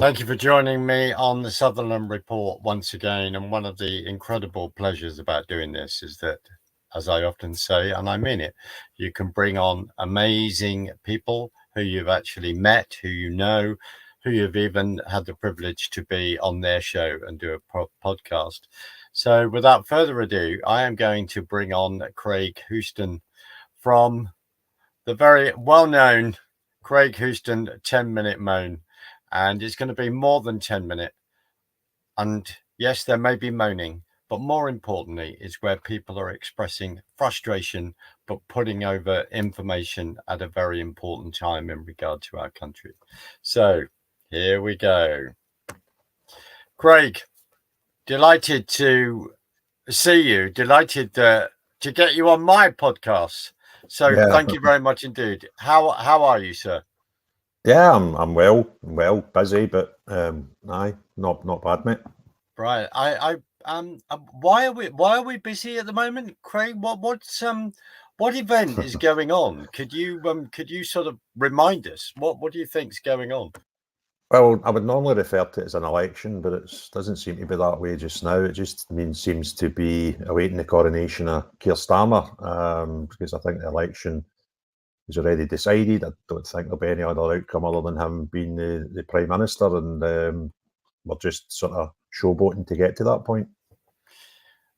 Thank you for joining me on the Sutherland Report once again. And one of the incredible pleasures about doing this is that, as I often say, and I mean it, you can bring on amazing people who you've actually met, who you know, who you've even had the privilege to be on their show and do a podcast. So without further ado, I am going to bring on Craig Houston from the very well-known Craig Houston 10-minute moan. And it's going to be more than 10 minutes. And yes, there may be moaning, but more importantly, is where people are expressing frustration, but putting over information at a very important time in regard to our country. So here we go. Craig, delighted to see you, delighted to get you on my podcast. So thank you very much indeed. How are you, sir? Yeah, I'm well, busy, but aye, not bad, mate. Right. Why are we busy at the moment, Craig? What event is going on? Could you sort of remind us what do you think's going on? Well, I would normally refer to it as an election, but it doesn't seem to be that way just now. It just seems to be awaiting the coronation of Keir Starmer, because I think the election is already decided. I don't think there'll be any other outcome other than him being the Prime Minister, and we're just sort of showboating to get to that point.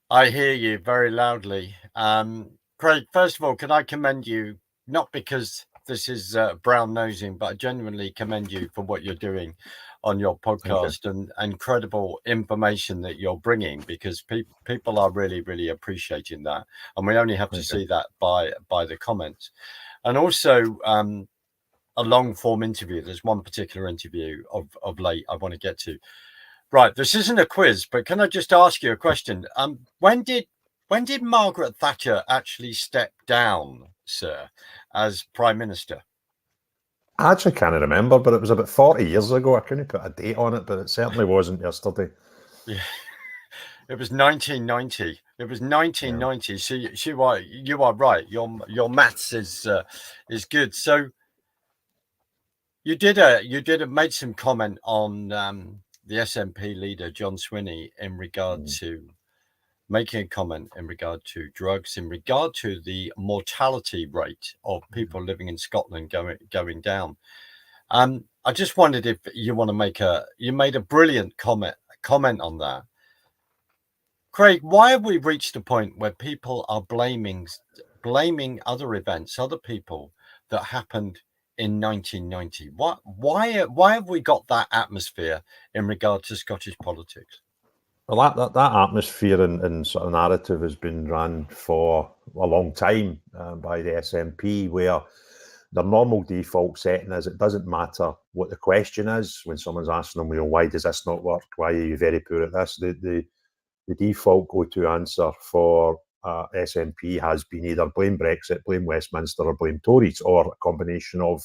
I hear you very loudly. Craig, first of all, can I commend you, not because this is brown nosing, but I genuinely commend you for what you're doing on your podcast and incredible information that you're bringing, because people are really appreciating that. And we only have to see that by the comments. And also a long form interview. There's one particular interview of late I want to get to. Right, this isn't a quiz, but can I just ask you a question? When did Margaret Thatcher actually step down, sir, as Prime Minister? I actually can't remember, but it was about 40 years ago. I couldn't put a date on it, but it certainly wasn't yesterday. Yeah, it was 1990. It was 1990. Yeah. So you are right. Your maths is good. So you made some comment on the SNP leader John Swinney in regard to making a comment in regard to drugs, in regard to the mortality rate of people living in Scotland going down. I just wondered if you want to you made a brilliant comment on that. Craig, why have we reached a point where people are blaming other events, other people that happened in 1990? Why have we got that atmosphere in regard to Scottish politics? Well, that atmosphere and sort of narrative has been run for a long time by the SNP, where the normal default setting is it doesn't matter what the question is when someone's asking them, well, why does this not work? Why are you very poor at this? The default go-to answer for SNP has been either blame Brexit, blame Westminster, or blame Tories, or a combination of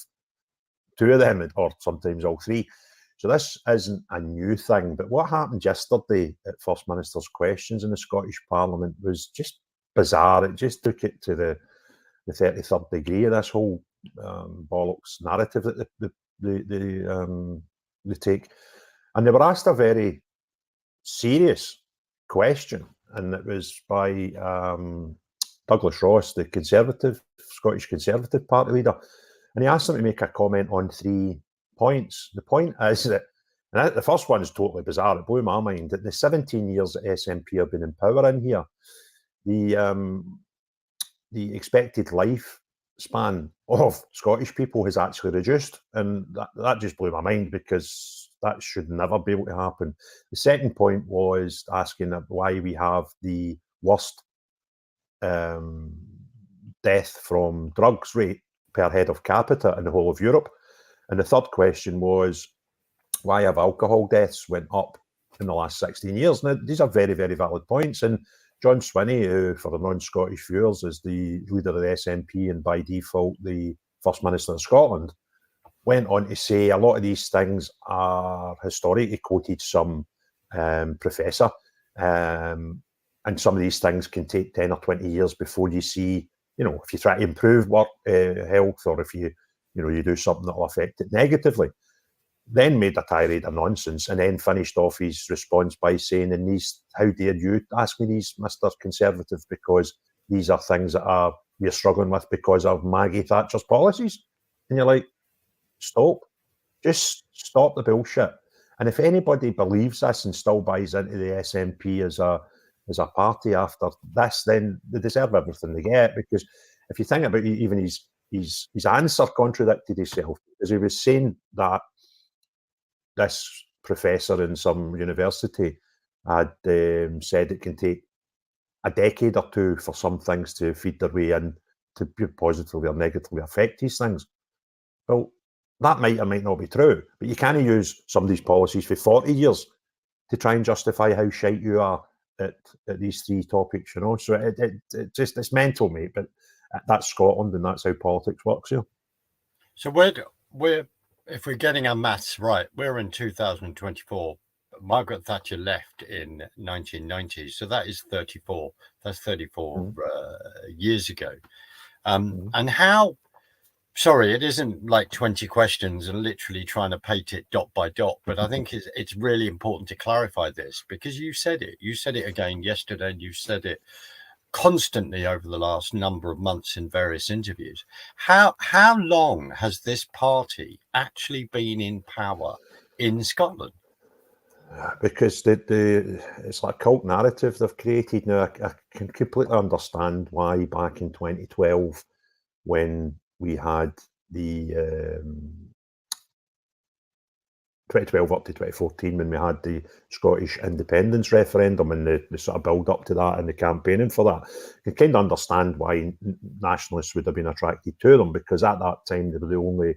two of them, or sometimes all three. So this isn't a new thing, but what happened yesterday at First Minister's questions in the Scottish Parliament was just bizarre. It just took it to the 33rd degree of this whole bollocks narrative that they take. And they were asked a very serious question, and it was by Douglas Ross, the Scottish Conservative Party leader, and he asked them to make a comment on 3 points. The point is that, and the first one is totally bizarre, it blew my mind, that the 17 years that SNP have been in power in here, the expected lifespan of Scottish people has actually reduced, and that just blew my mind, because that should never be able to happen. The second point was asking why we have the worst death from drugs rate per head of capita in the whole of Europe. And the third question was, why have alcohol deaths went up in the last 16 years? Now, these are very valid points. And John Swinney, who, for the non-Scottish viewers, is the leader of the SNP and by default the First Minister of Scotland, went on to say a lot of these things are historic. He quoted some professor, and some of these things can take 10 or 20 years before you see, if you try to improve work health, or if you do something that will affect it negatively. then made a tirade of nonsense, and then finished off his response by saying, "And these, how dare you ask me these, Mr. Conservative, because these are things that we're struggling with because of Maggie Thatcher's policies." And you're like, stop. Just stop the bullshit. And if anybody believes this and still buys into the SNP as a party after this, then they deserve everything they get. Because if you think about it, even his answer contradicted himself, because he was saying that this professor in some university had said it can take a decade or two for some things to feed their way in to positively or negatively affect these things. Well, that might or might not be true, but you can't use somebody's policies for 40 years to try and justify how shite you are at these three topics, you know. So it just, it's mental, mate, but that's Scotland and that's how politics works here. So if we're getting our maths right, we're in 2024. Margaret Thatcher left in 1990, so that is 34. That's 34 years ago. And how? Sorry, it isn't like 20 questions and literally trying to paint it dot by dot, but I think it's really important to clarify this, because you said it. You said it again yesterday, and you said it constantly over the last number of months in various interviews. How long has this party actually been in power in Scotland? Because it's like a cult narrative they've created. Now, I can completely understand why back in 2012, when we had the 2012 up to 2014, when we had the Scottish independence referendum and the sort of build up to that and the campaigning for that, you can kind of understand why nationalists would have been attracted to them, because at that time they were the only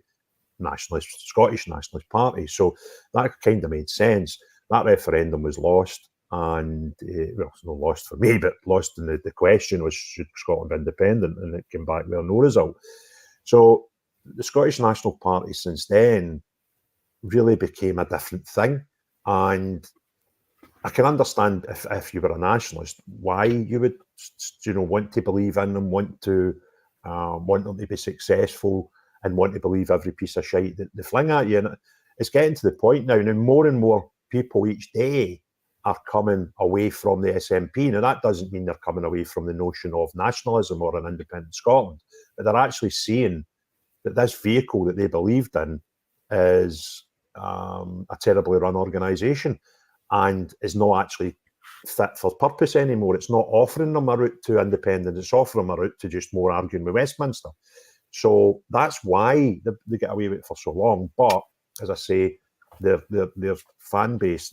Scottish nationalist party. So that kind of made sense. That referendum was lost, and well, it's not lost for me, but lost in the question was, should Scotland be independent, and it came back with no result. So the Scottish National Party since then really became a different thing. And I can understand if you were a nationalist, why you would, want to believe in them, want them to be successful, and want to believe every piece of shite that they fling at you. And it's getting to the point now, and more and more people each day are coming away from the SNP. Now, that doesn't mean they're coming away from the notion of nationalism or an independent Scotland, but they're actually seeing that this vehicle that they believed in is a terribly run organisation and is not actually fit for purpose anymore. It's not offering them a route to independence, it's offering them a route to just more arguing with Westminster. So that's why they get away with it for so long. But as I say, their fan base,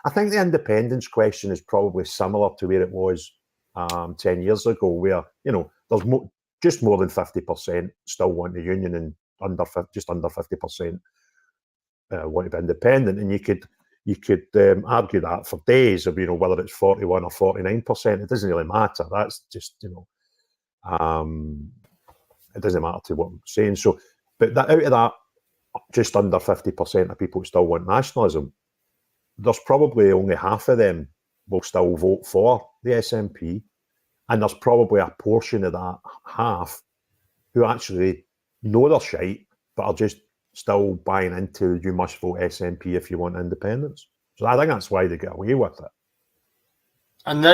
I think the independence question is probably similar to where it was 10 years ago, where, there's just more than 50% still want the union, and just under 50% want to be independent. And you could argue that for days, of whether it's 41 or 49%. It doesn't really matter. That's just it doesn't matter to what I'm saying. So, but out of that, just under 50% of people still want nationalism. There's probably only half of them will still vote for the SNP, and there's probably a portion of that half who actually know they're shite, but are just still buying into, you must vote SNP if you want independence. So I think that's why they get away with it. And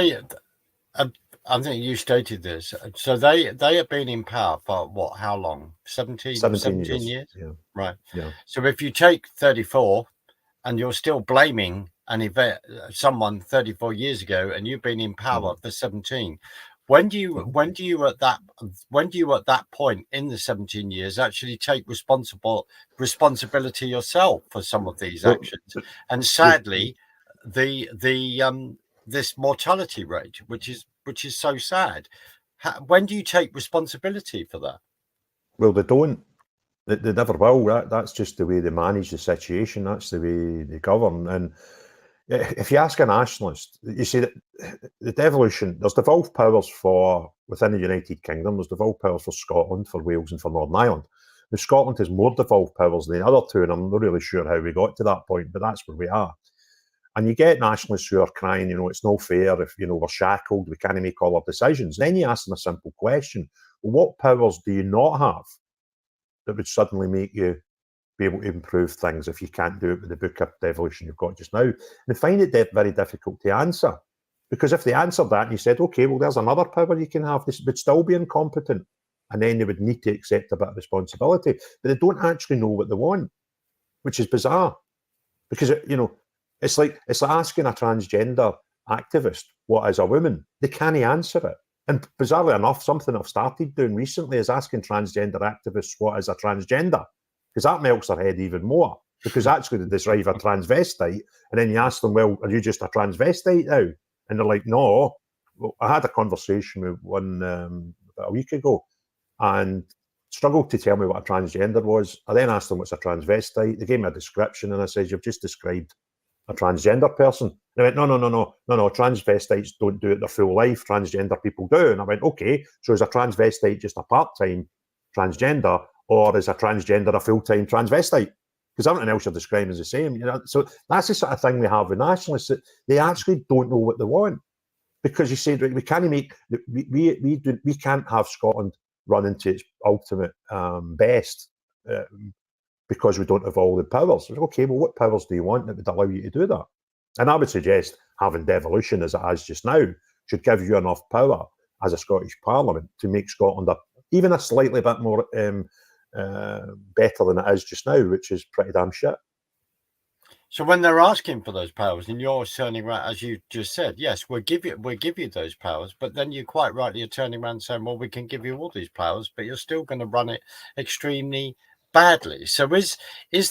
I think you stated this. So they have been in power for what? How long? 17 years? Yeah. Right. Yeah. So if you take 34 and you're still blaming an event, someone 34 years ago, and you've been in power for 17, when do you at that point in the 17 years actually take responsibility yourself for some of these actions? And sadly, this mortality rate, which is so sad. When do you take responsibility for that? Well, they don't. They never will. That's just the way they manage the situation. That's the way they govern. And if you ask a nationalist, you see that the devolution, there's devolved powers within the United Kingdom, there's devolved powers for Scotland, for Wales, and for Northern Ireland. Now, Scotland has more devolved powers than the other two, and I'm not really sure how we got to that point, but that's where we are. And you get nationalists who are crying, it's no fair if, we're shackled, we can't make all our decisions. Then you ask them a simple question. Well, what powers do you not have that would suddenly make you be able to improve things if you can't do it with the book of devolution you've got just now? And they find it very difficult to answer. Because if they answered that and you said, okay, well, there's another power you can have, this would still be incompetent. And then they would need to accept a bit of responsibility. But they don't actually know what they want, which is bizarre. Because, it's like asking a transgender activist what is a woman. They can't answer it. And bizarrely enough, something I've started doing recently is asking transgender activists what is a transgender, because that melts their head even more. Because actually they describe a transvestite, and then you ask them, well, are you just a transvestite now? And they're like, no. Well, I had a conversation with one about a week ago and struggled to tell me what a transgender was. I then asked them what's a transvestite. They gave me a description, and I said, you've just described a transgender person. And they went, no, transvestites don't do it their full life. Transgender people do. And I went, okay, so is a transvestite just a part-time transgender, or is a transgender a full-time transvestite? Because everything else you're describing is the same. So that's the sort of thing we have with nationalists, that they actually don't know what they want. Because you say, we can't we can't have Scotland run into its ultimate best because we don't have all the powers. Okay, well, what powers do you want that would allow you to do that? And I would suggest having devolution as it is just now should give you enough power as a Scottish Parliament to make Scotland even a slightly bit more better than it is just now, which is pretty damn shit. So when they're asking for those powers, and you're turning around, as you just said, yes, we'll give you those powers, but then you quite rightly are turning around saying, well, we can give you all these powers, but you're still going to run it extremely badly. So is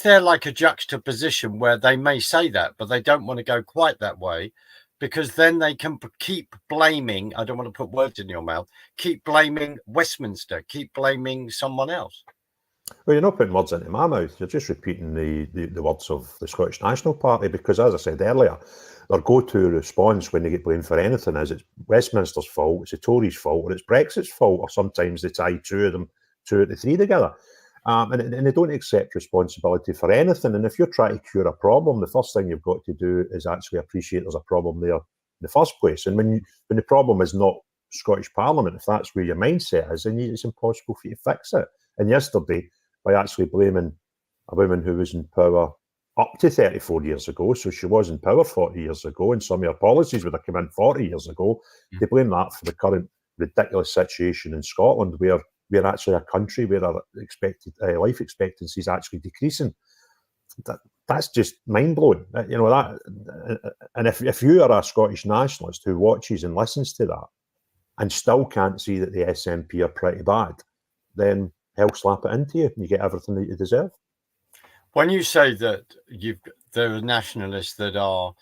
there like a juxtaposition where they may say that, but they don't want to go quite that way, because then they can keep blaming, I don't want to put words in your mouth, keep blaming Westminster, keep blaming someone else? Well, you're not putting words into my mouth. You're just repeating the words of the Scottish National Party, because, as I said earlier, their go-to response when they get blamed for anything is it's Westminster's fault, it's the Tories' fault, or it's Brexit's fault, or sometimes they tie two of the three together. And they don't accept responsibility for anything. And if you're trying to cure a problem, the first thing you've got to do is actually appreciate there's a problem there in the first place. And when the problem is not Scottish Parliament, if that's where your mindset is, then it's impossible for you to fix it. And yesterday, by actually blaming a woman who was in power up to 34 years ago, so she was in power 40 years ago, and some of her policies would have come in 40 years ago, they blame that for the current ridiculous situation in Scotland, where we're actually a country where our life expectancy is actually decreasing. That's just mind-blowing. And if you are a Scottish nationalist who watches and listens to that and still can't see that the SNP are pretty bad, then hell slap it into you and you get everything that you deserve. When you say that there are nationalists that are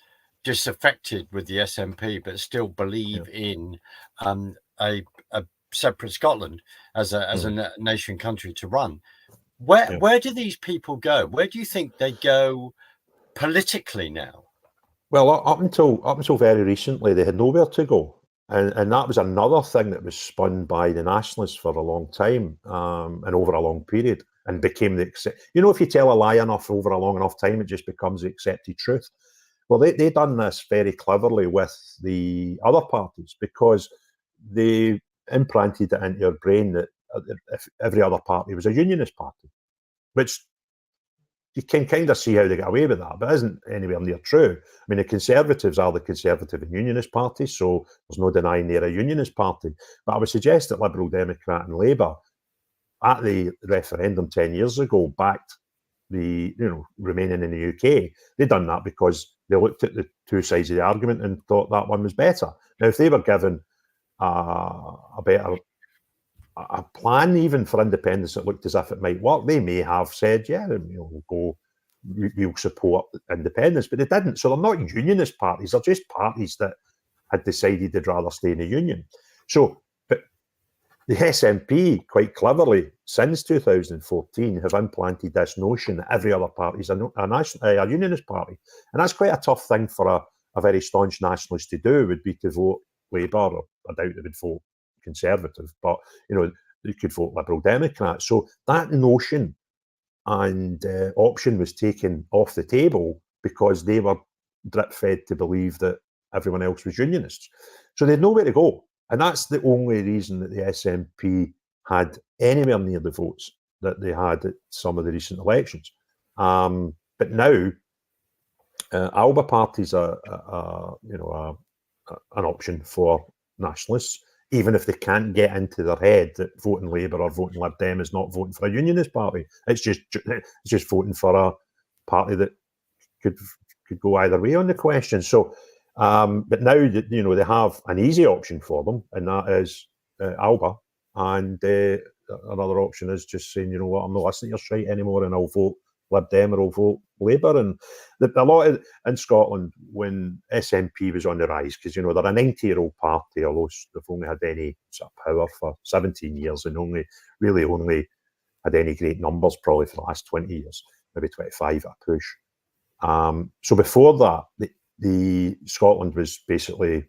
disaffected with the SNP but still believe in a separate Scotland as a nation country to run, where do these people go? Where do you think they go politically now? Well, up until very recently, they had nowhere to go. And that was another thing that was spun by the nationalists for a long time and over a long period, and became if you tell a lie enough over a long enough time, it just becomes the accepted truth. Well, they done this very cleverly with the other parties, because they implanted it into your brain that if every other party was a unionist party, which you can kind of see how they get away with that, but isn't anywhere near true. I mean, the Conservatives are the Conservative and Unionist Party, so there's no denying they're a Unionist party. But I would suggest that Liberal Democrat and Labour, at the referendum 10 years ago, backed the remaining in the UK. They'd done that because they looked at the two sides of the argument and thought that one was better. Now, if they were given a better plan even for independence that looked as if it might work, they may have said, we'll support independence, but they didn't. So they're not unionist parties, they're just parties that had decided they'd rather stay in the union. So, but the SNP, quite cleverly, since 2014, have implanted this notion that every other party is a unionist party. And that's quite a tough thing for a very staunch nationalist to do, would be to vote Labour, or I doubt they would vote Conservative, but you could vote Liberal Democrat. So that notion and option was taken off the table because they were drip-fed to believe that everyone else was unionists. So they had nowhere to go. And that's the only reason that the SNP had anywhere near the votes that they had at some of the recent elections. But now, Alba parties are an option for nationalists, even if they can't get into their head that voting Labour or voting Lib Dem is not voting for a unionist party. It's just voting for a party that could go either way on the question. So, but now they have an easy option for them, and that is Alba. And another option is just saying, you know what, I'm not listening to your shite anymore, and I'll vote Lib Dem or I'll vote Labour. And a lot in Scotland, when SNP was on the rise, because they're a 90-year-old party, although they've only had any sort of power for 17 years and only had any great numbers probably for the last 20 years, maybe 25 at a push. So before that, the Scotland was basically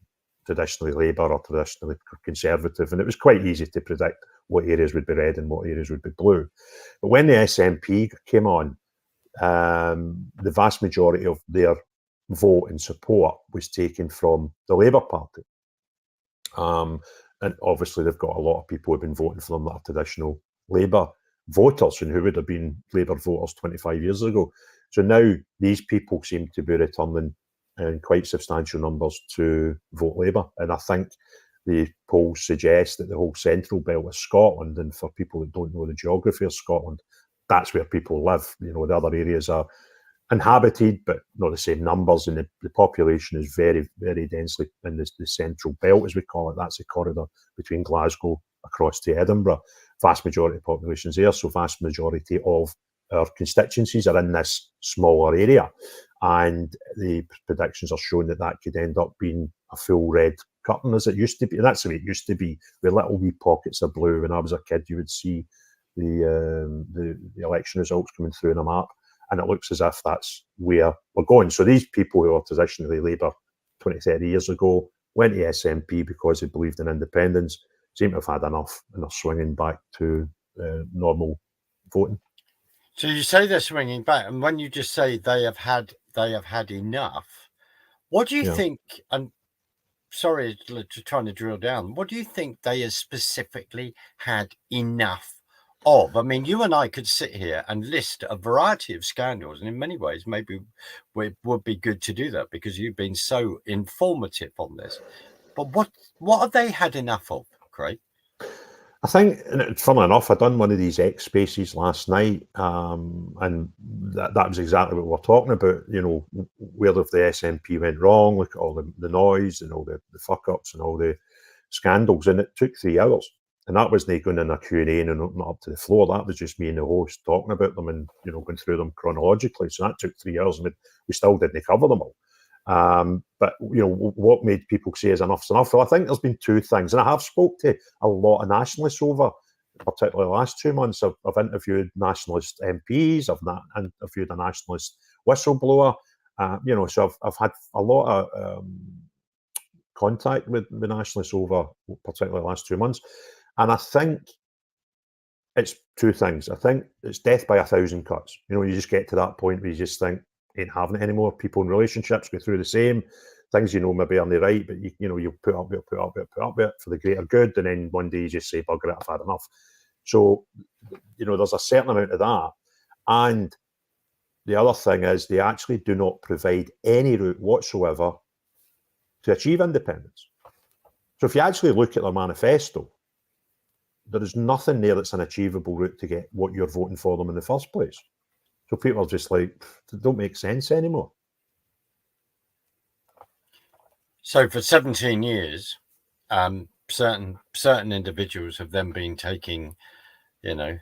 traditionally Labour or traditionally Conservative, and it was quite easy to predict what areas would be red and what areas would be blue. But when the SNP came on, the vast majority of their vote and support was taken from the Labour Party. And obviously they've got a lot of people who've been voting for them that are traditional Labour voters and who would have been Labour voters 25 years ago. So now these people seem to be returning in quite substantial numbers to vote Labour. And I think the polls suggest that the whole central belt of Scotland, and for people that don't know the geography of Scotland, that's where people live. The other areas are inhabited, but not the same numbers, and the population is very, very densely in the central belt, as we call it. That's the corridor between Glasgow across to Edinburgh. Vast majority of the population is there, so vast majority of our constituencies are in this smaller area, and the predictions are showing that could end up being a full red curtain as it used to be. And that's the way it used to be, with little wee pockets of blue. When I was a kid, you would see the election results coming through in a map, and it looks as if that's where we're going. So these people who are traditionally Labour 20, 30 years ago went to SNP because they believed in independence, seem to have had enough, and are swinging back to normal voting. So you say they're swinging back, and when you just say they have had enough, what do you think? And sorry to trying to drill down. What do you think they have specifically had enough of? I mean, you and I could sit here and list a variety of scandals, and in many ways, maybe it would be good to do that because you've been so informative on this. But what have they had enough of, Craig? I think, and funnily enough, I done one of these X Spaces last night, and that was exactly what we're talking about. Where if the SNP went wrong, look at all the noise and all the fuck ups and all the scandals, and it took 3 hours. And that wasn't going in a Q&A and opening up to the floor. That was just me and the host talking about them and going through them chronologically. So that took 3 hours, and we still didn't cover them all. But what made people say is enough's enough? Well, I think there's been two things, and I have spoke to a lot of nationalists over, particularly the last 2 months. I've interviewed nationalist MPs, I've interviewed a nationalist whistleblower. So I've had a lot of contact with the nationalists over, particularly the last 2 months, and I think it's two things. I think it's death by 1,000 cuts. You just get to that point where you just think, ain't having it anymore. People in relationships go through the same things, maybe on the right, but you put up with it for the greater good, and then one day you just say, bugger it, I've had enough. So, there's a certain amount of that. And the other thing is they actually do not provide any route whatsoever to achieve independence. So if you actually look at their manifesto, there is nothing there that's an achievable route to get what you're voting for them in the first place. So people are just like, it don't make sense anymore. So for 17 years, certain individuals have then been taking their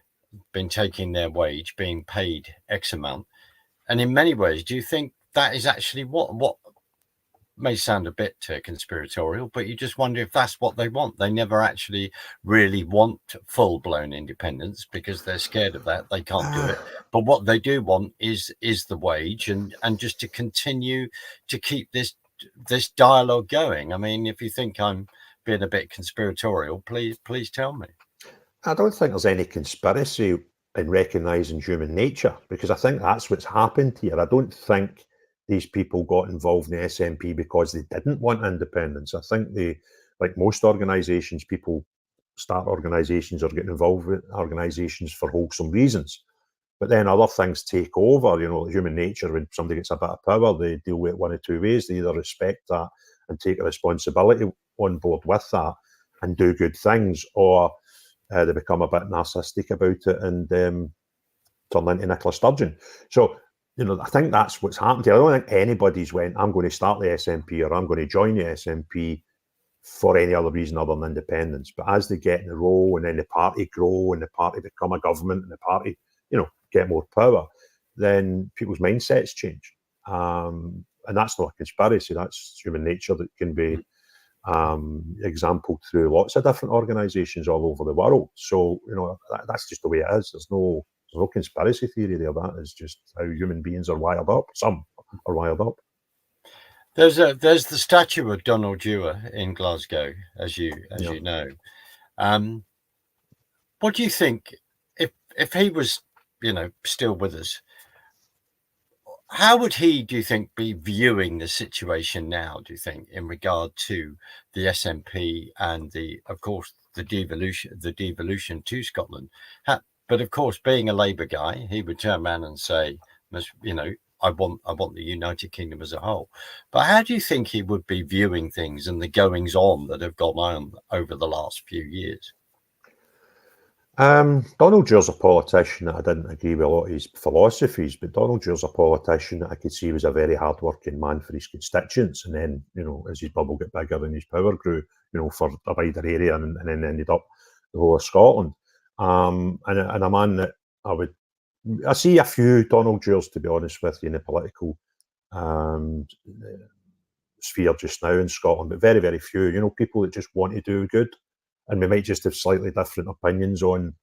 wage, being paid X amount. And in many ways, do you think that is actually what may sound a bit conspiratorial, but you just wonder if that's what they want. They never actually really want full-blown independence because they're scared of that. They can't do it. But what they do want is the wage and just to continue to keep this dialogue going. I mean, if you think I'm being a bit conspiratorial, please tell me. I don't think there's any conspiracy in recognising human nature, because I think that's what's happened here. I don't think these people got involved in the SNP because they didn't want independence. I think they, like most organisations, people start organisations or get involved with organisations for wholesome reasons. But then other things take over, human nature. When somebody gets a bit of power, they deal with it one of two ways. They either respect that and take a responsibility on board with that and do good things, or they become a bit narcissistic about it and turn into Nicola Sturgeon. So, I think that's what's happened here. I don't think anybody's went, I'm going to start the SNP or I'm going to join the SNP for any other reason other than independence. But as they get in the role and then the party grow and the party become a government and the party, get more power, then people's mindsets change. And that's not a conspiracy. That's human nature that can be exampled through lots of different organisations all over the world. So, that's just the way it is. There's no conspiracy theory there. That is just how human beings are wired up. Some are wired up. There's the statue of Donald Dewar in Glasgow, as you know. What do you think if he was, still with us? How would he, do you think, be viewing the situation now, do you think, in regard to the SNP and of course, the devolution to Scotland? But of course, being a Labour guy, he would turn around and say, I want the United Kingdom as a whole. But how do you think he would be viewing things and the goings on that have gone on over the last few years? Donald Dewar's a politician that I didn't agree with a lot of his philosophies, but Donald Dewar's a politician that I could see was a very hard-working man for his constituents. And then, as his bubble got bigger and his power grew, for a wider area, and then ended up the whole of Scotland. And a man that I see a few Donald Dewars, to be honest with you, in the political sphere just now in Scotland, but very, very few. People that just want to do good. And we might just have slightly different opinions on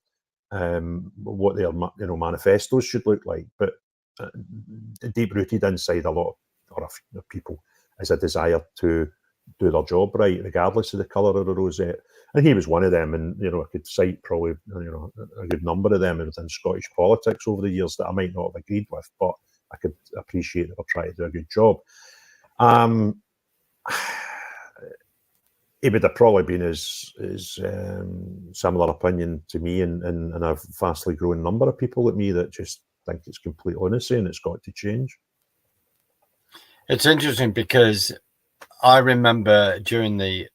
what their manifestos should look like. But deep-rooted inside a lot of people is a desire to do their job right, regardless of the colour of the rosette. And he was one of them. And, I could cite probably, a good number of them within Scottish politics over the years that I might not have agreed with, but I could appreciate that they're trying to do a good job. He would have probably been his similar opinion to me and a vastly growing number of people like me that just think it's complete lunacy and it's got to change. It's interesting because I remember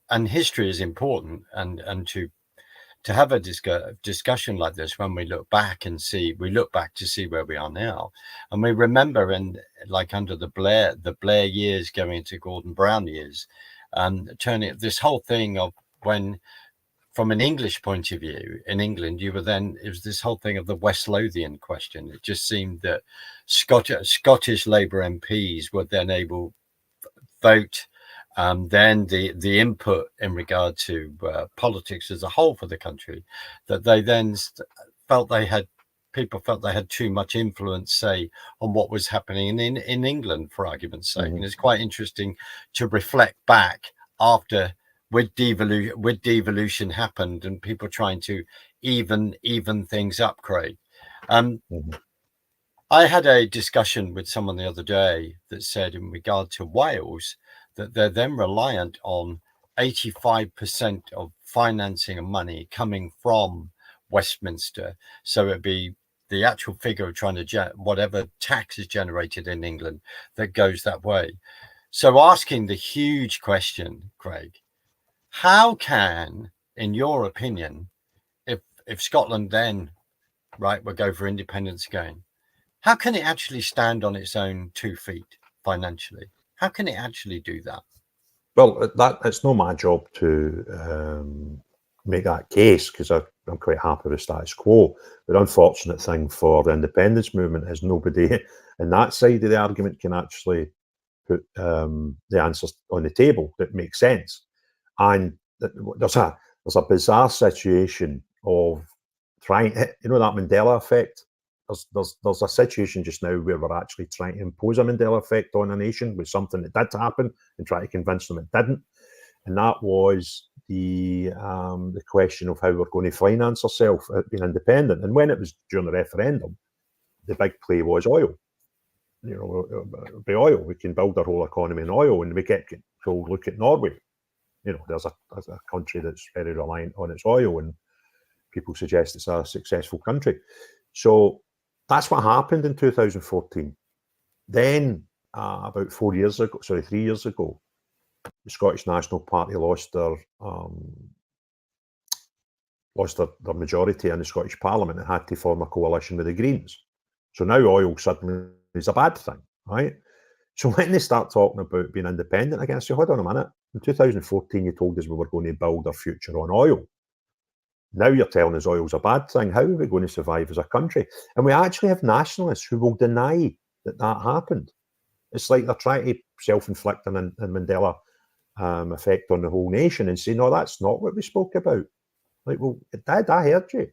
and history is important, and to have a discussion like this when we look back to see where we are now, and we remember under the Blair years going into Gordon Brown years. Turning this whole thing of when, from an English point of view, in England, it was this whole thing of the West Lothian question. It just seemed that Scottish Labour MPs were then able to vote, then the input in regard to politics as a whole for the country, that they then people felt they had too much influence, say, on what was happening in England, for argument's sake. And it's quite interesting to reflect back after with devolution happened and people trying to even things up, Craig. I had a discussion with someone the other day that said in regard to Wales that they're then reliant on 85% of financing and money coming from Westminster. So it'd be the actual figure of trying to whatever tax is generated in England that goes that way. So asking the huge question, Craig, how can, in your opinion, if Scotland then, will go for independence again, how can it actually stand on its own 2 feet financially? How can it actually do that? Well, it's not my job to make that case, because I'm quite happy with status quo. The unfortunate thing for the independence movement is nobody in that side of the argument can actually put the answers on the table that make sense. And there's a bizarre situation of trying, that Mandela effect. There's a situation just now where we're actually trying to impose a Mandela effect on a nation with something that did happen and try to convince them it didn't. And that was the question of how we're going to finance ourselves being independent. And when it was during the referendum, the big play was oil. By oil, we can build our whole economy in oil, and we get to look at Norway. There's a country that's very reliant on its oil, and people suggest it's a successful country. So that's what happened in 2014. Then, about 3 years ago, the Scottish National Party lost their majority in the Scottish Parliament and had to form a coalition with the Greens. So now oil suddenly is a bad thing, right? So when they start talking about being independent, I can say, hold on a minute. In 2014, you told us we were going to build our future on oil. Now you're telling us oil's a bad thing. How are we going to survive as a country? And we actually have nationalists who will deny that that happened. It's like they're trying to self-inflict an Mandela effect on the whole nation and say, no, that's not what we spoke about. Like, well, it did. I heard you.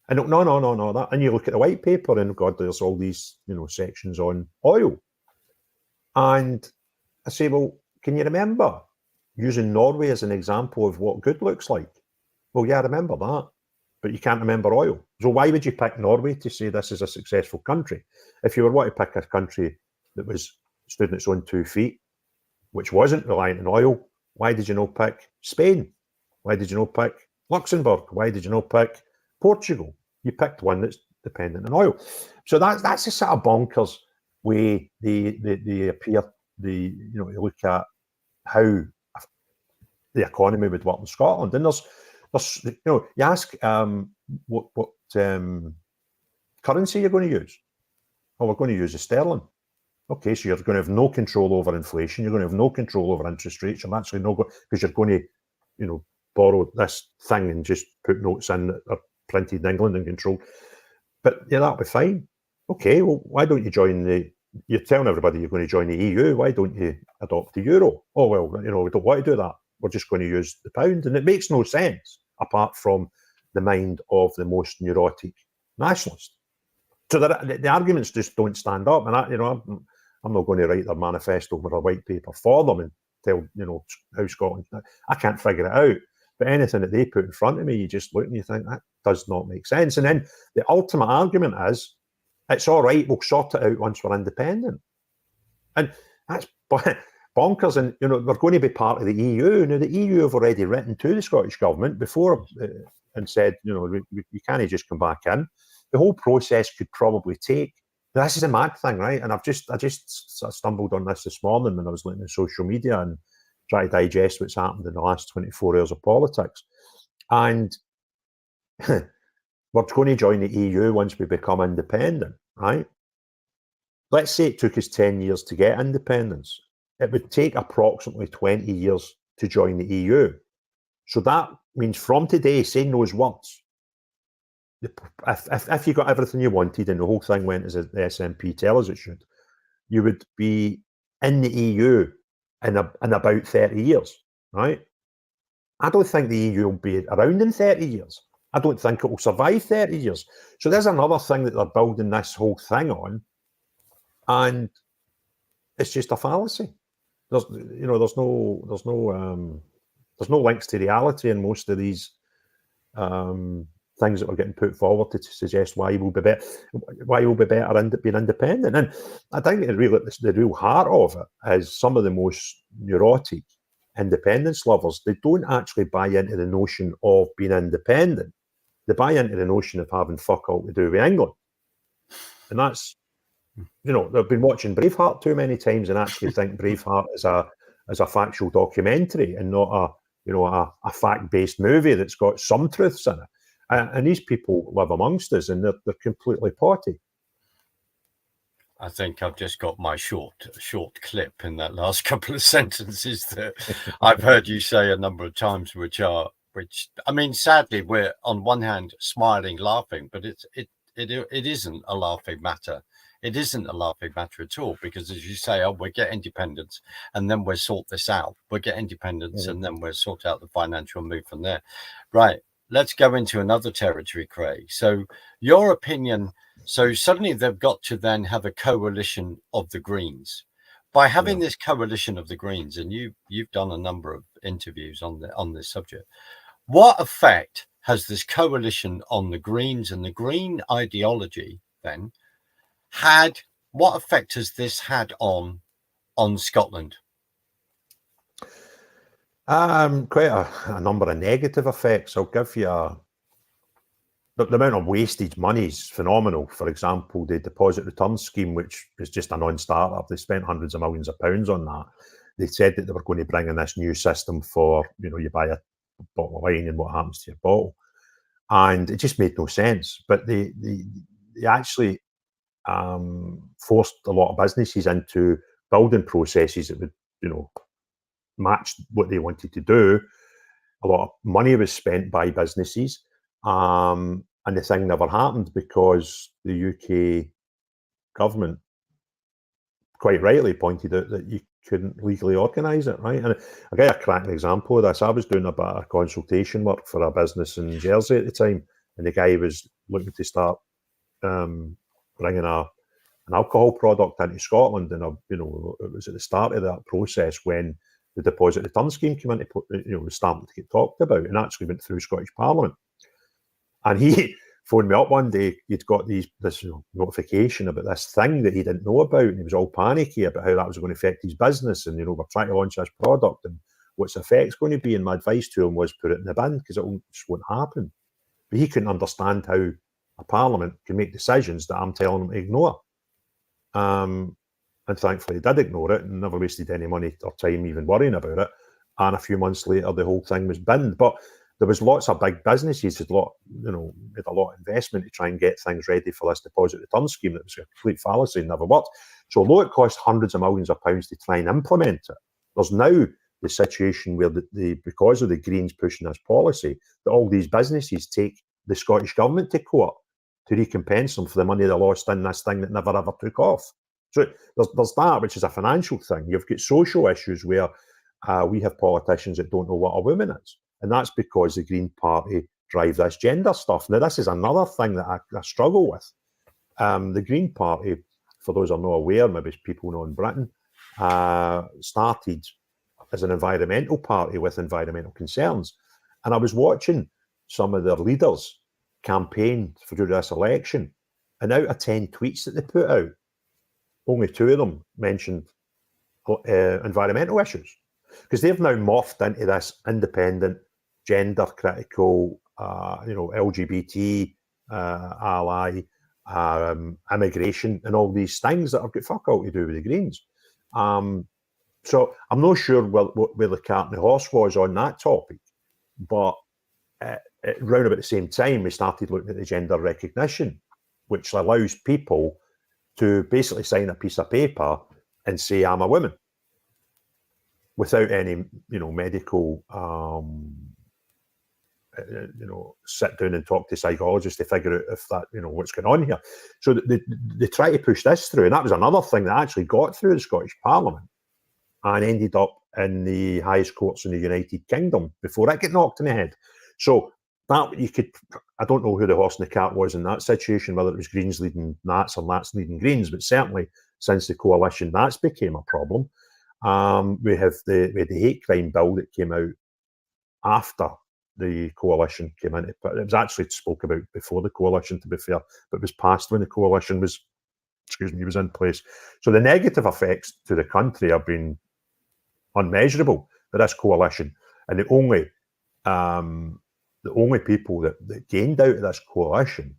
And no. That, and you look at the white paper, and God, there's all these, sections on oil. And I say, well, can you remember using Norway as an example of what good looks like? Well, yeah, I remember that, but you can't remember oil. So why would you pick Norway to say this is a successful country? If you were wanting to pick a country that was stood on its own 2 feet, which wasn't reliant on oil, why did you not pick Spain? Why did you not pick Luxembourg? Why did you not pick Portugal? You picked one that's dependent on oil. So that's a sort of bonkers way they appear. You look at how the economy would work in Scotland, and there's you ask what currency you're going to use. Oh, we're going to use the sterling. Okay, so you're going to have no control over inflation. You're going to have no control over interest rates. You're actually no because you're going to, borrow this thing and just put notes in that are printed in England and controlled. But yeah, that'll be fine. Okay, well, why don't you join you're telling everybody you're going to join the EU. Why don't you adopt the euro? Oh, well, we don't want to do that. We're just going to use the pound. And it makes no sense apart from the mind of the most neurotic nationalist. So the arguments just don't stand up. And I'm not going to write their manifesto with a white paper for them and tell, how Scotland. I can't figure it out. But anything that they put in front of me, you just look and you think, that does not make sense. And then the ultimate argument is, it's all right, we'll sort it out once we're independent. And that's bonkers. And, we're going to be part of the EU. Now, the EU have already written to the Scottish government before and said, you can't just come back in. The whole process could probably take. This is a mad thing, right? And I just sort of stumbled on this morning when I was looking at social media and trying to digest what's happened in the last 24 hours of politics. And we're going to join the EU once we become independent, right? Let's say it took us 10 years to get independence. It would take approximately 20 years to join the EU. So that means from today, saying those words, if you got everything you wanted and the whole thing went as the SNP tell us it should, you would be in the EU in about 30 years, right? I don't think the EU will be around in 30 years. I don't think it will survive 30 years. So there's another thing that they're building this whole thing on, and it's just a fallacy. There's no links to reality in most of these things that are getting put forward to suggest why we'll be better being independent. And I think the real heart of it is some of the most neurotic independence lovers. They don't actually buy into the notion of being independent. They buy into the notion of having fuck all to do with England. And that's, they've been watching Braveheart too many times and actually think Braveheart is a factual documentary and not a fact-based movie that's got some truths in it. And these people live amongst us, and they're completely potty. I think I've just got my short clip in that last couple of sentences that I've heard you say a number of times, which I mean, sadly, we're on one hand smiling, laughing, but it isn't a laughing matter. It isn't a laughing matter at all, because as you say, we'll get independence and then we'll sort this out. We'll get independence and then we'll sort out the financial move from there. Right. Let's go into another territory, Craig. So your opinion, so suddenly they've got to then have a coalition of the Greens. By having this coalition of the Greens, and you've done a number of interviews on this subject, what effect has this coalition on the Greens and the Green ideology then had? What effect has this had on Scotland? Quite a number of negative effects. I'll give you the amount of wastage money is phenomenal. For example, the deposit return scheme, which is just a non-starter, they spent hundreds of millions of pounds on that. They said that they were going to bring in this new system for, you buy a bottle of wine and what happens to your bottle. And it just made no sense. But they actually forced a lot of businesses into building processes that would, match what they wanted to do. A lot of money was spent by businesses, and the thing never happened because the UK government quite rightly pointed out that you couldn't legally organise it, right? And I'll get a cracking example of this. I was doing a bit of consultation work for a business in Jersey at the time, and the guy was looking to start bringing an alcohol product into Scotland, and it was at the start of that process when the deposit return scheme came into, was starting to get talked about, and actually went through Scottish Parliament. And he phoned me up one day. He'd got this notification about this thing that he didn't know about, and he was all panicky about how that was going to affect his business. And we're trying to launch this product, and what's the effect's going to be. And my advice to him was put it in the bin because it just won't happen. But he couldn't understand how a parliament can make decisions that I'm telling him to ignore. And thankfully he did ignore it and never wasted any money or time even worrying about it. And a few months later, the whole thing was binned. But there was lots of big businesses who made a lot of investment to try and get things ready for this deposit return scheme that was a complete fallacy and never worked. So although it cost hundreds of millions of pounds to try and implement it, there's now the situation where because of the Greens pushing this policy, that all these businesses take the Scottish government to court to recompense them for the money they lost in this thing that never ever took off. So there's that, which is a financial thing. You've got social issues where we have politicians that don't know what a woman is. And that's because the Green Party drive this gender stuff. Now, this is another thing that I struggle with. The Green Party, for those who are not aware, maybe people know in Britain, started as an environmental party with environmental concerns. And I was watching some of their leaders campaign through this election, and out of 10 tweets that they put out, only 2 of them mentioned environmental issues, because they've now morphed into this independent, gender critical, LGBT ally, immigration, and all these things that have got fuck all to do with the Greens. So I'm not sure where the cart and the horse was on that topic, but round about the same time, we started looking at the gender recognition, which allows people to basically sign a piece of paper and say, I'm a woman, without any, medical, sit down and talk to psychologists to figure out if that, what's going on here. So they try to push this through. And that was another thing that actually got through the Scottish Parliament and ended up in the highest courts in the United Kingdom before it got knocked in the head. So that I don't know who the horse and the cart was in that situation, whether it was Greens leading Nats or Nats leading Greens, but certainly since the coalition, that's became a problem. We had the hate crime bill that came out after the coalition came in. But it was actually spoke about before the coalition, to be fair, but it was passed when the coalition was in place. So the negative effects to the country have been unmeasurable for this coalition, and the only people that gained out of this coalition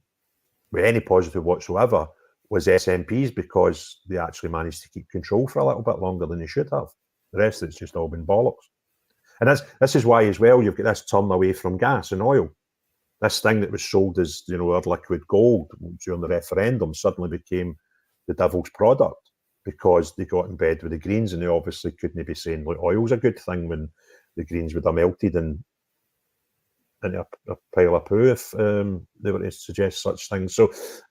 with any positive whatsoever was SNPs, because they actually managed to keep control for a little bit longer than they should have. The rest of it's just all been bollocks. And this is why as well you've got this turn away from gas and oil. This thing that was sold as, our liquid gold during the referendum suddenly became the devil's product, because they got in bed with the Greens, and they obviously couldn't be saying, look, oil's a good thing, when the Greens would have melted into a pile of poo if they were to suggest such things. So,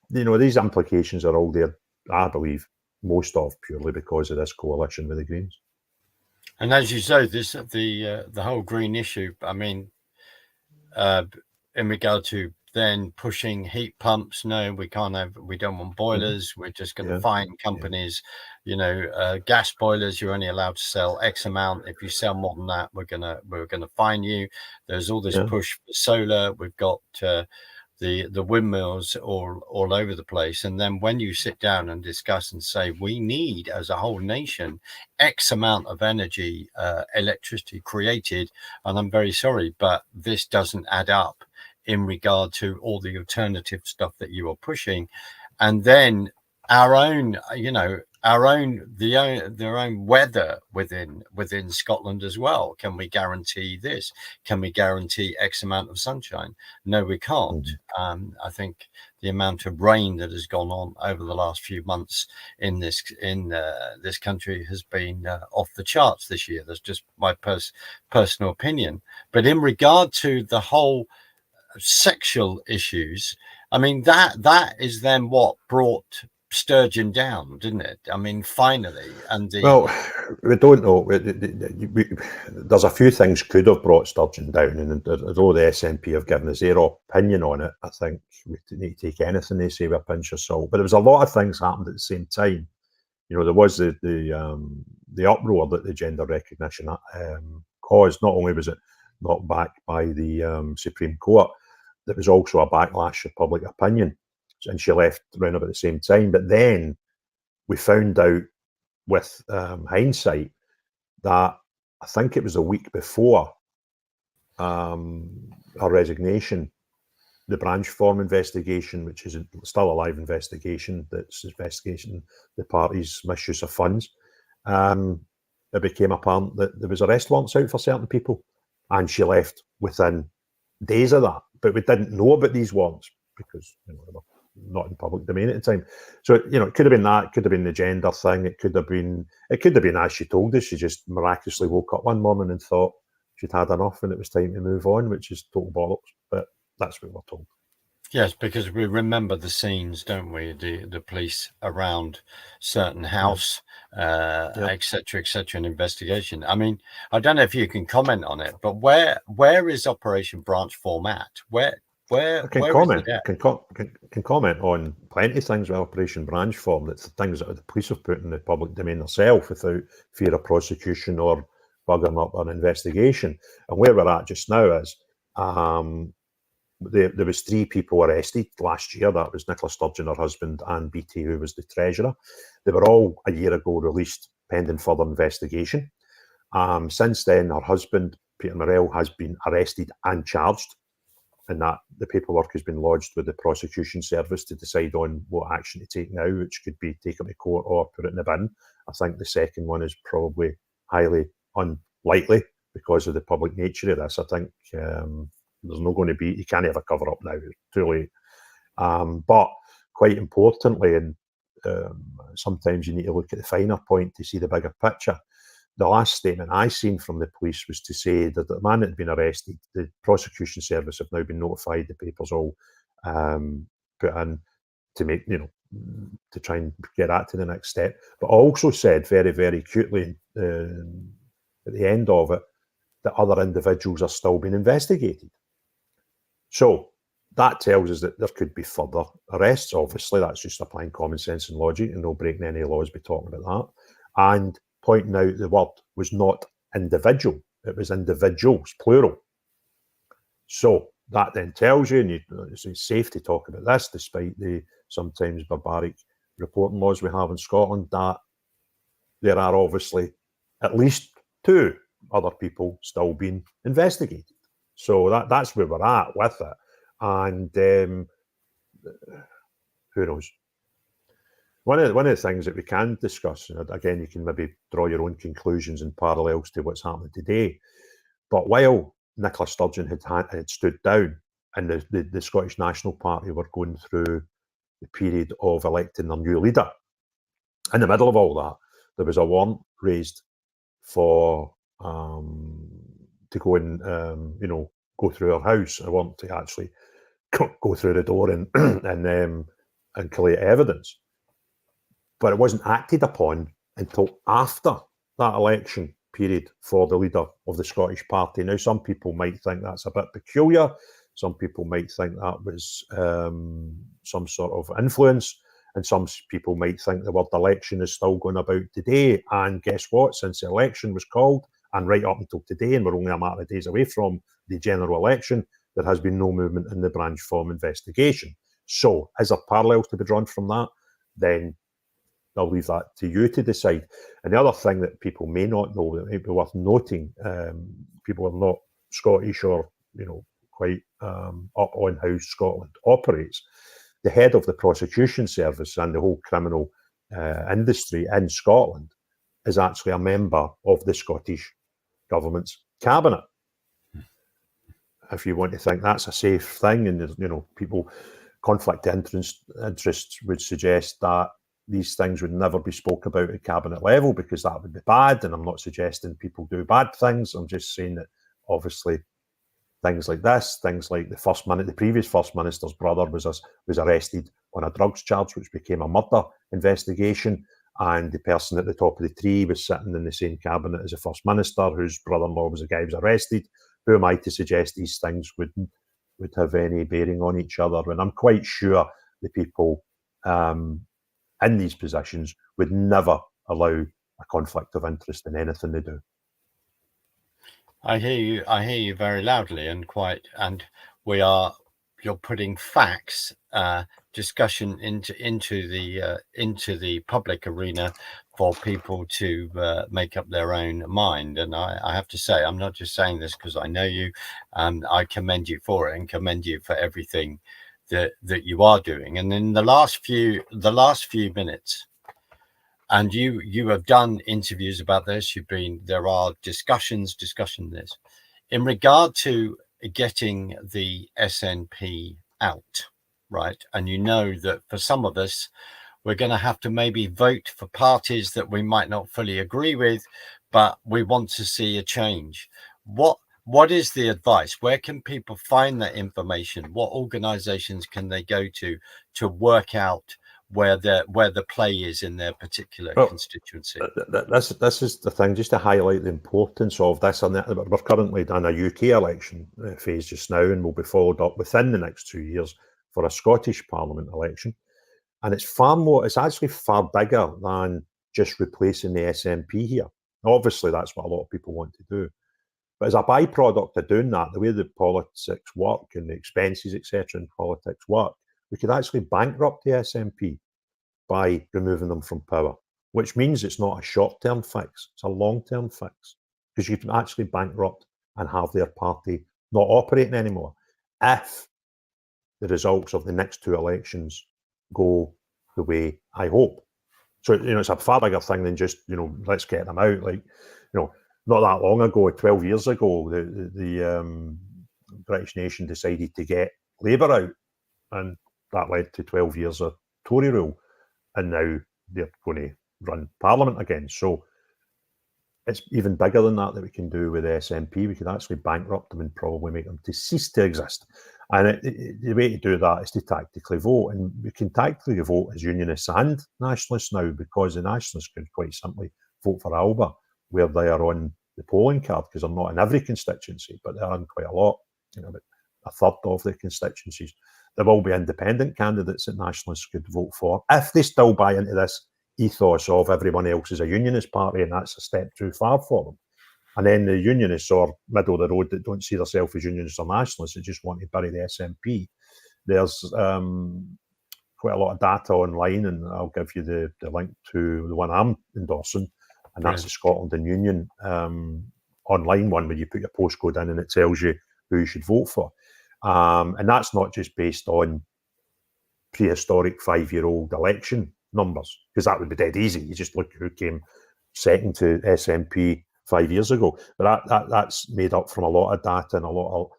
these implications are all there, I believe, most of purely because of this coalition with the Greens. And as you say, the whole green issue, I mean, in regard to then pushing heat pumps, no, we don't want boilers. We're just going to fine companies, gas boilers. You're only allowed to sell X amount. If you sell more than that, we're gonna fine you. There's all this push for solar. We've got the windmills all over the place. And then when you sit down and discuss and say, we need as a whole nation X amount of energy, electricity created, and I'm very sorry, but this doesn't add up in regard to all the alternative stuff that you are pushing, and then our own, their own weather within Scotland as well. Can we guarantee this? Can we guarantee X amount of sunshine? No, we can't. I think the amount of rain that has gone on over the last few months in this country has been off the charts this year. That's just my personal opinion. But in regard to the whole sexual issues, I mean, that is then what brought Sturgeon down, didn't it? I mean, finally. And well, we don't know. There's a few things could have brought Sturgeon down, and although the SNP have given us their opinion on it, I think we need to take anything they say with a pinch of salt. But there was a lot of things happened at the same time. There was the uproar that the gender recognition caused. Not only was it knocked back by the Supreme Court, there was also a backlash of public opinion, and she left around about the same time. But then we found out, with hindsight, that I think it was a week before her resignation, the Branchform investigation, which is still a live investigation, that's investigating the party's misuse of funds, it became apparent that there was arrest warrants out for certain people, and she left within days of that. But we didn't know about these warrants because they were not in public domain at the time. So it could have been that. It could have been the gender thing. It could have been as she told us. She just miraculously woke up one morning and thought she'd had enough and it was time to move on, which is total bollocks. But that's what we're told. Yes, because we remember the scenes, don't we? The police around certain house, et cetera, an investigation. I mean, I don't know if you can comment on it, but where is Operation Branchform at? Where I can where comment. Is it at? Can comment on plenty of things with Operation Branchform. That's things that the police have put in the public domain themselves without fear of prosecution or bugging up an investigation. And where we're at just now is there was 3 people arrested last year. That was Nicola Sturgeon, her husband, and BT, who was the treasurer. They were all a year ago released pending further investigation. Since then, her husband, Peter Morrell, has been arrested and charged, and that the paperwork has been lodged with the prosecution service to decide on what action to take now, which could be take it to court or put it in the bin. I think the second one is probably highly unlikely because of the public nature of this. I think there's not going to be, you can't have a cover up now, it's too late. But quite importantly, and sometimes you need to look at the finer point to see the bigger picture. The last statement I seen from the police was to say that the man that had been arrested, the prosecution service have now been notified, the papers all put in to make, to try and get that to the next step. But also said very, very acutely at the end of it that other individuals are still being investigated. So that tells us that there could be further arrests. Obviously, that's just applying common sense and logic, and no breaking any laws by talking about that. And pointing out the word was not individual, it was individuals, plural. So that then tells you, and it's safe to talk about this, despite the sometimes barbaric reporting laws we have in Scotland, that there are obviously at least 2 other people still being investigated. So that's where we're at with it. And who knows? One of the things that we can discuss, and again, you can maybe draw your own conclusions and parallels to what's happening today. But while Nicola Sturgeon had stood down and the Scottish National Party were going through the period of electing their new leader, in the middle of all that, there was a warrant raised for to go and go through her house. I want to actually go through the door and and collate evidence. But it wasn't acted upon until after that election period for the leader of the Scottish Party. Now, some people might think that's a bit peculiar. Some people might think that was some sort of influence. And some people might think the word election is still going about today. And guess what? Since the election was called, and right up until today, and we're only a matter of days away from the general election, there has been no movement in the Branchform investigation. So, is there parallels to be drawn from that? Then I'll leave that to you to decide. And the other thing that people may not know, that might be worth noting, people are not Scottish or quite up on how Scotland operates, the head of the prosecution service and the whole criminal industry in Scotland is actually a member of the Scottish Government's cabinet. If you want to think that's a safe thing, and people, conflict interests would suggest that these things would never be spoke about at cabinet level because that would be bad. And I'm not suggesting people do bad things. I'm just saying that obviously things like this, things like the previous First Minister's brother was arrested on a drugs charge, which became a murder investigation. And the person at the top of the tree was sitting in the same cabinet as the First Minister, whose brother-in-law was the guy who was arrested. Who am I to suggest these things would have any bearing on each other? And I'm quite sure the people in these positions would never allow a conflict of interest in anything they do. I hear you very loudly and you're putting facts, discussion into the public arena for people to make up their own mind. And I have to say, I'm not just saying this because I know you, I commend you for it and commend you for everything that you are doing. And in the last few minutes, and you have done interviews about this. There are discussions this in regard to getting the SNP out, right? And that for some of us, we're going to have to maybe vote for parties that we might not fully agree with, but we want to see a change. What is the advice? Where can people find that information? What organizations can they go to work out where the play is in their particular constituency? This is the thing, just to highlight the importance of this. And we're currently in a UK election phase just now, and will be followed up within the next 2 years for a Scottish Parliament election. And it's actually far bigger than just replacing the SNP here. Obviously, that's what a lot of people want to do. But as a byproduct of doing that, the way the politics work and the expenses, etc., in politics work, we could actually bankrupt the SNP by removing them from power, which means it's not a short-term fix, it's a long-term fix, because you can actually bankrupt and have their party not operating anymore if the results of the next 2 elections go the way I hope. So, it's a far bigger thing than just, let's get them out. Like, not that long ago, 12 years ago, the British nation decided to get Labour out, and that led to 12 years of Tory rule, and now they're going to run Parliament again. So it's even bigger than that we can do with the SNP. We could actually bankrupt them and probably make them to cease to exist. And the way to do that is to tactically vote. And we can tactically vote as Unionists and Nationalists now, because the Nationalists could quite simply vote for Alba, where they are on the polling card, because they're not in every constituency, but they are in quite a lot, about a third of the constituencies. There will be independent candidates that Nationalists could vote for if they still buy into this ethos of everyone else is a Unionist party, and that's a step too far for them. And then the Unionists, or middle of the road, that don't see themselves as Unionists or Nationalists, that just want to bury the SNP. There's quite a lot of data online, and I'll give you the link to the one I'm endorsing, and that's the Scotland and Union online one, where you put your postcode in and it tells you who you should vote for. And that's not just based on prehistoric 5-year-old election numbers, because that would be dead easy. You just look who came second to SNP 5 years ago. But that's made up from a lot of data and a lot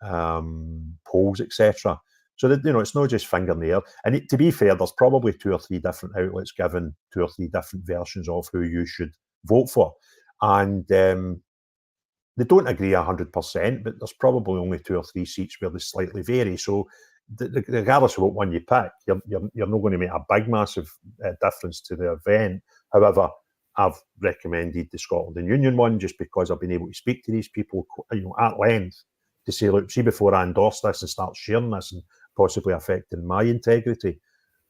of polls, etc. So that it's not just finger in the air. And to be fair, there's probably 2 or 3 different outlets giving 2 or 3 different versions of who you should vote for, and they don't agree 100%, but there's probably only 2 or 3 seats where they slightly vary. So regardless of what one you pick, you're not going to make a big, massive difference to the event. However, I've recommended the Scotland and Union one just because I've been able to speak to these people, at length, to say, look, see, before I endorse this and start sharing this and possibly affecting my integrity,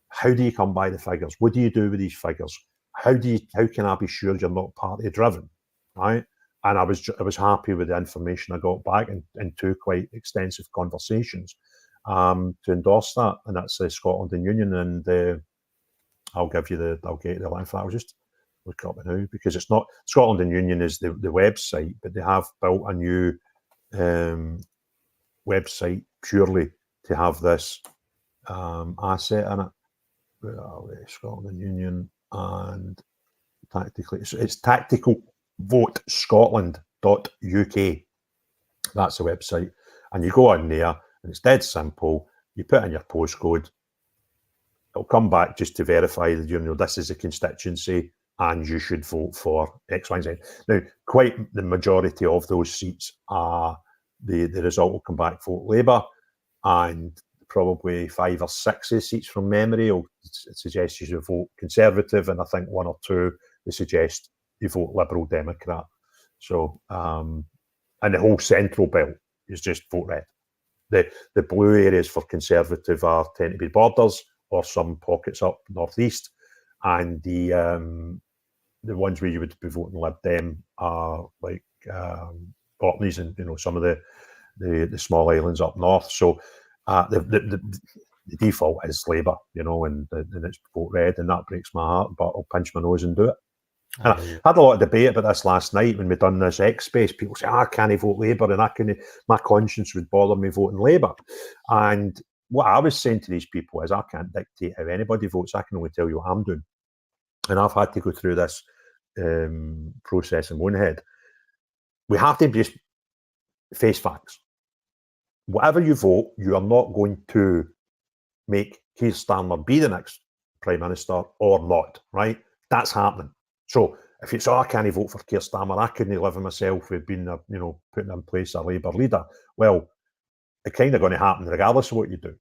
how do you come by the figures? What do you do with these figures? How can I be sure you're not party driven, right? And I was happy with the information I got back in 2 quite extensive conversations to endorse that, and that's the Scotland and Union. And I'll get the link for that. I'll just look it up now, because it's not Scotland and Union is the website, but they have built a new website purely to have this asset in it. Scotland Union and tactically, it's tacticalvotescotland.uk. That's the website, and you go on there, and it's dead simple. You put in your postcode. It'll come back just to verify that this is a constituency and you should vote for X, Y, and Z. Now, quite the majority of those seats are the result will come back vote Labour, and probably 5 or 6 seats from memory will suggest you should vote Conservative, and I think 1 or 2 they suggest you vote Liberal Democrat. So, and the whole central belt is just vote red. The blue areas for Conservative tend to be borders or some pockets up northeast, and the ones where you would be voting Lib Dem are like Orkneys and some of the small islands up north. So the default is Labour, and it's vote red, and that breaks my heart, but I'll pinch my nose and do it. And I had a lot of debate about this last night when we done this X space. People say, I can't vote Labour, and my conscience would bother me voting Labour. And what I was saying to these people is, I can't dictate how anybody votes. I can only tell you what I'm doing. And I've had to go through this process in my own head. We have to just face facts. Whatever you vote, you are not going to make Keir Starmer be the next Prime Minister or not, right? That's happening. So if it's, I can't vote for Keir Starmer, I couldn't live with myself with being, putting in place a Labour leader. Well, it's kind of going to happen regardless of what you do.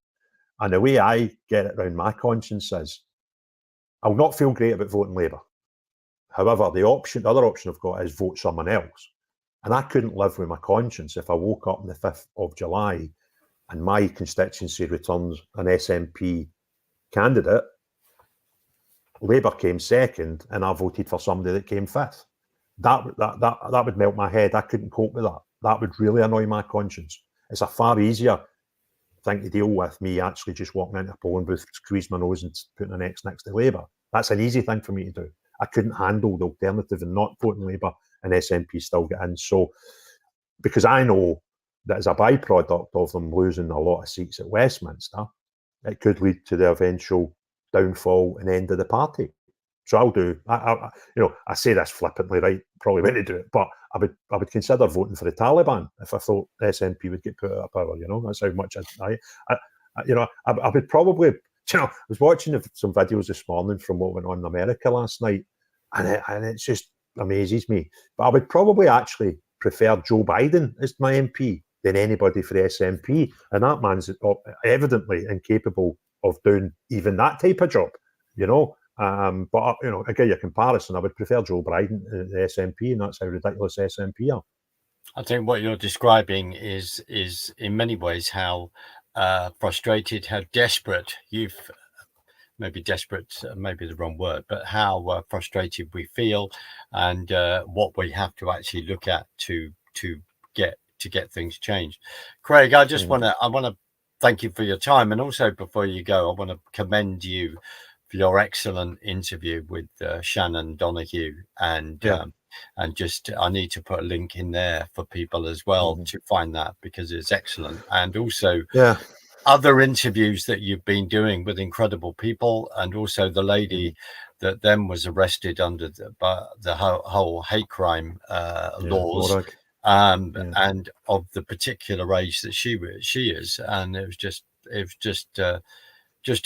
And the way I get it around my conscience is, I'll not feel great about voting Labour. However, the other option I've got is vote someone else. And I couldn't live with my conscience if I woke up on the 5th of July and my constituency returns an SNP candidate, Labour came second, and I voted for somebody that came 5th. That would melt my head. I couldn't cope with that. That would really annoy my conscience. It's a far easier thing to deal with, me actually just walking into a polling booth, squeeze my nose and putting an X next to Labour. That's an easy thing for me to do. I couldn't handle the alternative and not voting Labour and SNP still get in. So, because I know that as a byproduct of them losing a lot of seats at Westminster, it could lead to the eventual downfall and end of the party. So I'll do. I say this flippantly, right? Probably when to do it, but I would consider voting for the Taliban if I thought the SNP would get put out of power. That's how much I would probably. I was watching some videos this morning from what went on in America last night, and it just amazes me. But I would probably actually prefer Joe Biden as my MP than anybody for the SNP, and that man's evidently incapable of doing even that type of job. But again, your comparison, I would prefer Joe Biden the SNP, and that's how ridiculous SNP are. I think what you're describing is in many ways how frustrated, how desperate maybe desperate, maybe the wrong word, but how frustrated we feel, and what we have to actually look at to get things changed. Craig, I want to thank you for your time, and also before you go, I want to commend you for your excellent interview with Shannon Donoghue, and just I need to put a link in there for people as well to find that, because it's excellent, and also other interviews that you've been doing with incredible people, and also the lady that then was arrested under the whole hate crime laws, and of the particular age that she is, and it was just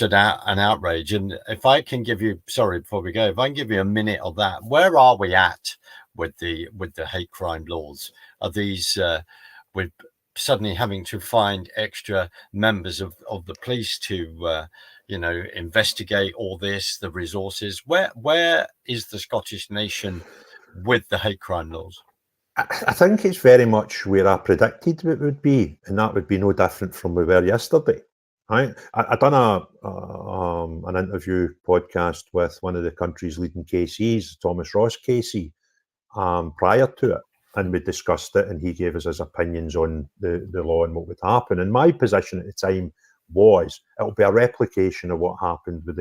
an outrage. And if I can give you, sorry, before we go, if I can give you a minute of that, where are we at with the hate crime laws? Are these with suddenly having to find extra members of the police to investigate all this, the resources? Where is the Scottish nation with the hate crime laws? I think it's very much where I predicted it would be, and that would be no different from we were yesterday. Right? I done an interview podcast with one of the country's leading KCs, Thomas Ross KC, prior to it, and we discussed it, and he gave us his opinions on the law and what would happen. And my position at the time was it'll be a replication of what happened with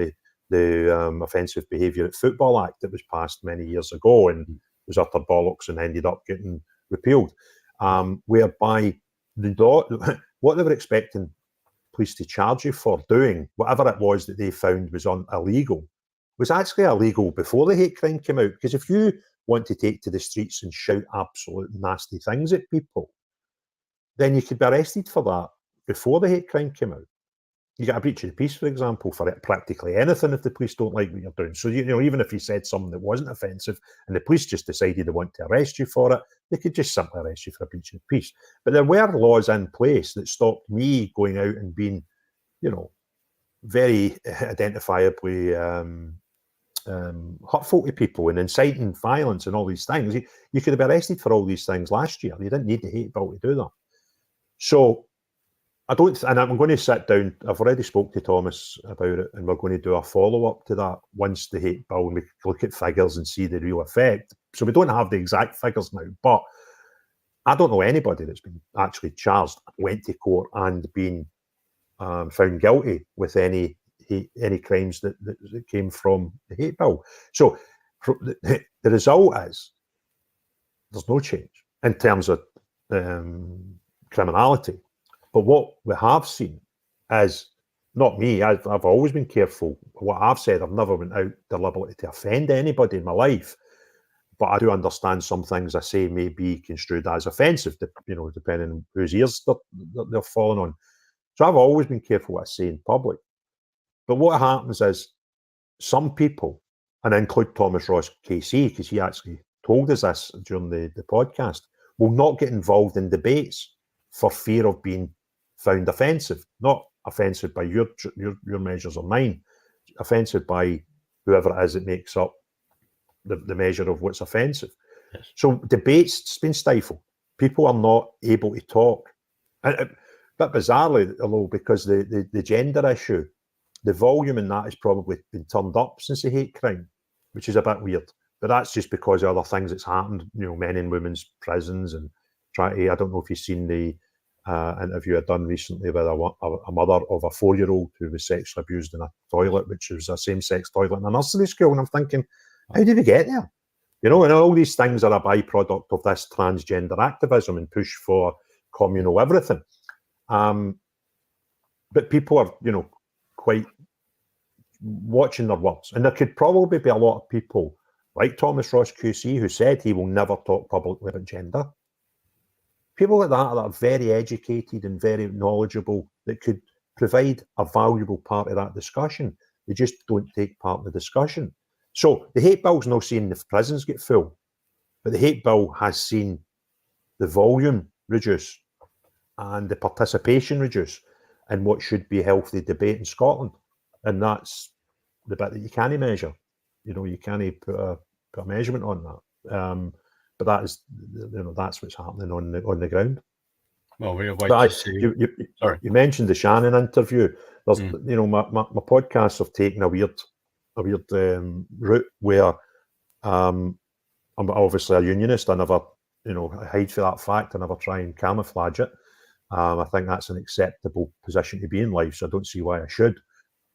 the Offensive Behaviour at Football Act that was passed many years ago and was utter bollocks and ended up getting repealed, whereby what they were expecting police to charge you for doing, whatever it was that they found was illegal, was actually illegal before the hate crime came out. Because if you want to take to the streets and shout absolute nasty things at people, then you could be arrested for that before the hate crime came out. You get a breach of the peace, for example, for practically anything if the police don't like what you're doing. So, even if you said something that wasn't offensive and the police just decided they want to arrest you for it, they could just simply arrest you for a breach of peace. But there were laws in place that stopped me going out and being, very identifiably hurtful to people and inciting violence and all these things. You could have been arrested for all these things last year. You didn't need the hate bill to do that. So I don't, and I'm going to sit down. I've already spoke to Thomas about it, and we're going to do a follow-up to that once the hate bill, and we look at figures and see the real effect. So we don't have the exact figures now, but I don't know anybody that's been actually charged, went to court, and been found guilty with any crimes that came from the hate bill. So the result is there's no change in terms of criminality. But what we have seen is, not me, I've always been careful. What I've said, I've never went out deliberately to offend anybody in my life. But I do understand some things I say may be construed as offensive, depending on whose ears they're falling on. So I've always been careful what I say in public. But what happens is some people, and I include Thomas Ross KC, because he actually told us this during the podcast, will not get involved in debates for fear of being found offensive. Not offensive by your measures or mine, offensive by whoever it is that makes up the measure of what's offensive. Yes. So debates been stifled. People are not able to talk. And, but bizarrely, although, because the gender issue, the volume in that has probably been turned up since the hate crime, which is a bit weird. But that's just because of other things that's happened, men in women's prisons and I don't know if you've seen the interview I'd done recently with a mother of a 4-year-old who was sexually abused in a toilet, which was a same-sex toilet in a nursery school. And I'm thinking, how did we get there? And all these things are a byproduct of this transgender activism and push for communal everything. But people are, quite watching their words. And there could probably be a lot of people like Thomas Ross QC who said he will never talk publicly about gender. People like that are very educated and very knowledgeable that could provide a valuable part of that discussion. They just don't take part in the discussion. So the hate bill's not seeing the prisons get full, but the hate bill has seen the volume reduce and the participation reduce in what should be a healthy debate in Scotland. And that's the bit that you can't measure. You can't put a measurement on that. But that is, that's what's happening on the ground. Well, we'll wait to see. You mentioned the Shannon interview. There's, my podcasts have taken a weird route where I'm obviously a unionist. I never, hide for that fact. I never try and camouflage it. I think that's an acceptable position to be in life, so I don't see why I should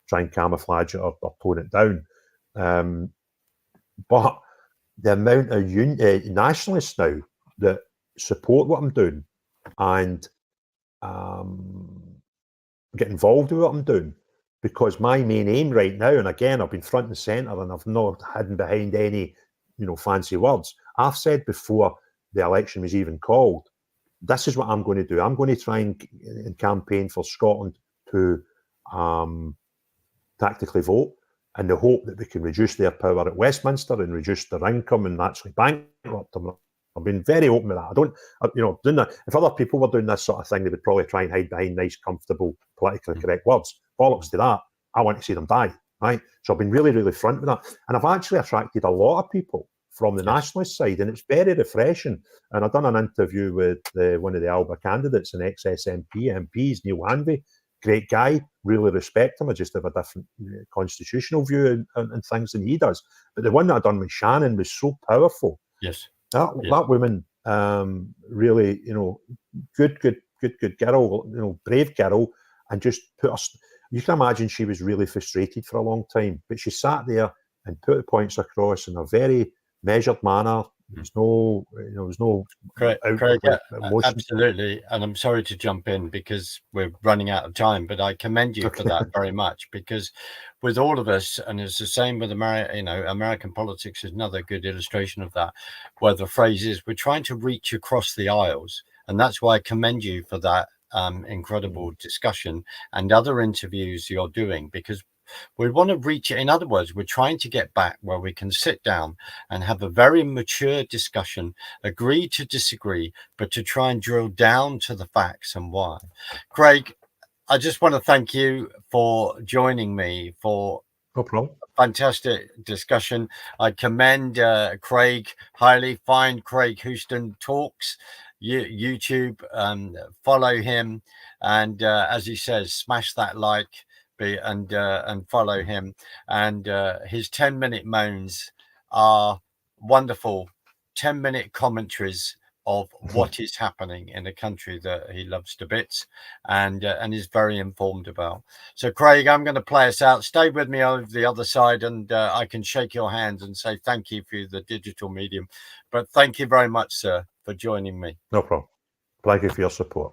try and camouflage it or tone it down. But the amount of nationalists now that support what I'm doing and get involved with what I'm doing, because my main aim right now, and again, I've been front and centre and I've not hidden behind any, fancy words. I've said before the election was even called, this is what I'm going to do. I'm going to try and campaign for Scotland to tactically vote, in the hope that we can reduce their power at Westminster and reduce their income and actually bankrupt them. I've been very open with that. I don't, doing that. If other people were doing this sort of thing, they would probably try and hide behind nice, comfortable, politically correct words. Bollocks to that. I want to see them die, right? So I've been really, really front with that. And I've actually attracted a lot of people from the nationalist side, and it's very refreshing. And I've done an interview with one of the Alba candidates, an ex-SNP MPs, Neil Hanvey. Great guy, really respect him. I just have a different constitutional view and things than he does. But the one that I done with Shannon was so powerful. Yes. That woman, really, good girl, brave girl, and just put us. You can imagine she was really frustrated for a long time, but she sat there and put the points across in a very measured manner, There's no, there was no Craig, emotion. absolutely. And I'm sorry to jump in because we're running out of time, but I commend you for that very much, because with all of us, and it's the same with American politics is another good illustration of that, where the phrase is we're trying to reach across the aisles. And that's why I commend you for that incredible discussion and other interviews you're doing, because we want to reach it. In other words, we're trying to get back where we can sit down and have a very mature discussion, agree to disagree, but to try and drill down to the facts and why. Craig, I just want to thank you for joining me for No problem. fantastic discussion. I commend Craig highly. Find Craig Houston Talks, YouTube, follow him, and as he says, smash that like and follow him. And his 10-minute moans are wonderful. 10-minute commentaries of what is happening in a country that he loves to bits and is very informed about. So, Craig, I'm going to play us out. Stay with me over the other side, and I can shake your hands and say thank you for the digital medium. But thank you very much, sir, for joining me. No problem. Thank you for your support.